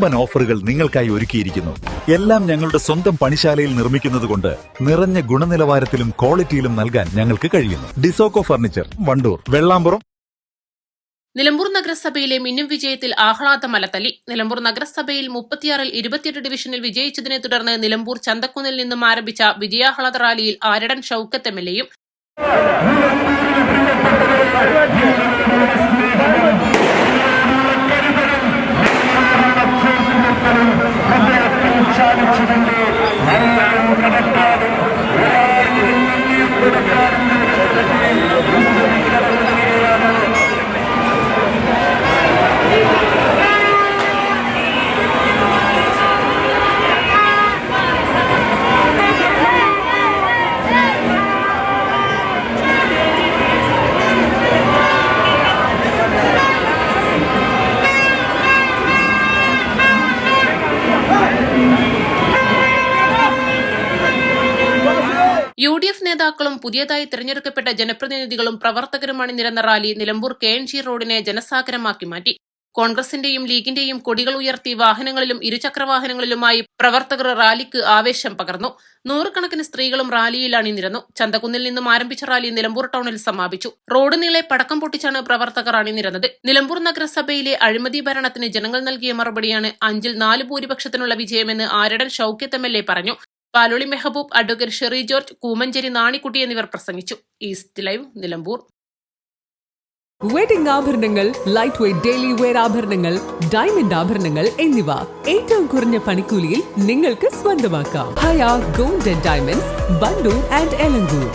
വമ്പൻ ഓഫറുകൾ നിങ്ങൾക്കായി ഒരുക്കിയിരിക്കുന്നു. എല്ലാം ഞങ്ങളുടെ സ്വന്തം പണിശാലയിൽ നിർമ്മിക്കുന്നതുകൊണ്ട് നിറഞ്ഞ ഗുണനിലവാരത്തിലും ക്വാളിറ്റിയിലും നൽകാൻ ഞങ്ങൾക്ക് കഴിയുന്നു. ഡിസോക്കോ ഫർണിച്ചർ, വണ്ടൂർ, വെള്ളാമ്പുറം. നിലമ്പൂർ നഗരസഭയിലെ മിന്നും വിജയത്തിൽ ആഹ്ലാദ മലതല്ലി. നിലമ്പൂർ നഗരസഭയിൽ 36-ൽ 28 ഡിവിഷനിൽ വിജയിച്ചതിനെ തുടർന്ന് നിലമ്പൂർ ചന്തക്കുന്നിൽ നിന്നും ആരംഭിച്ച വിജയാഹ്ലാദ റാലിയിൽ ആരടൻ ഷൌക്കത്ത് എംഎൽഎയും UDF നേതാക്കളും പുതിയതായി തിരഞ്ഞെടുക്കപ്പെട്ട ജനപ്രതിനിധികളും പ്രവർത്തകരും അണിനിരന്ന റാലി നിലമ്പൂർ KNG റോഡിനെ ജനസാഗരമാക്കി മാറ്റി. കോൺഗ്രസിന്റെയും ലീഗിന്റെയും കൊടികൾ ഉയർത്തി വാഹനങ്ങളിലും ഇരുചക്രവാഹനങ്ങളിലുമായി പ്രവർത്തകർ റാലിക്ക് ആവേശം പകർന്നു. നൂറുകണക്കിന് സ്ത്രീകളും റാലിയിൽ അണിനിരന്നു. ചന്തക്കുന്നിൽ നിന്നും ആരംഭിച്ച റാലി നിലമ്പൂർ ടൗണിൽ സമാപിച്ചു. റോഡ് നീളെ പടക്കം പൊട്ടിച്ചാണ് പ്രവർത്തകർ അണിനിരന്നത്. നിലമ്പൂർ നഗരസഭയിലെ അഴിമതി ഭരണത്തിന് ജനങ്ങൾ നൽകിയ മറുപടിയാണ് 5-ൽ 4 ഭൂരിപക്ഷത്തിനുള്ള വിജയമെന്ന് ആരടൻ ഷൌക്കത്ത് എംഎൽഎ പറഞ്ഞു. പാലോളി മെഹബൂബ്, അഡ്വക്കേറ്റ് ഷെറി ജോർജ്, കൂമഞ്ചേരി നാണിക്കുട്ടി എന്നിവർ പ്രസംഗിച്ചു. East live, Nilambur. വെഡിംഗ് ആഭരണങ്ങൾ, ലൈറ്റ് വെയ്റ്റ് ഡെയിലി വെയർ ആഭരണങ്ങൾ, ഡയമണ്ട് ആഭരണങ്ങൾ എന്നിവ ഏറ്റവും കുറഞ്ഞ പണിക്കൂലിയിൽ നിങ്ങൾക്ക് സ്വന്തമാക്കാം. Haya gold and diamonds, Bandur and Elankur.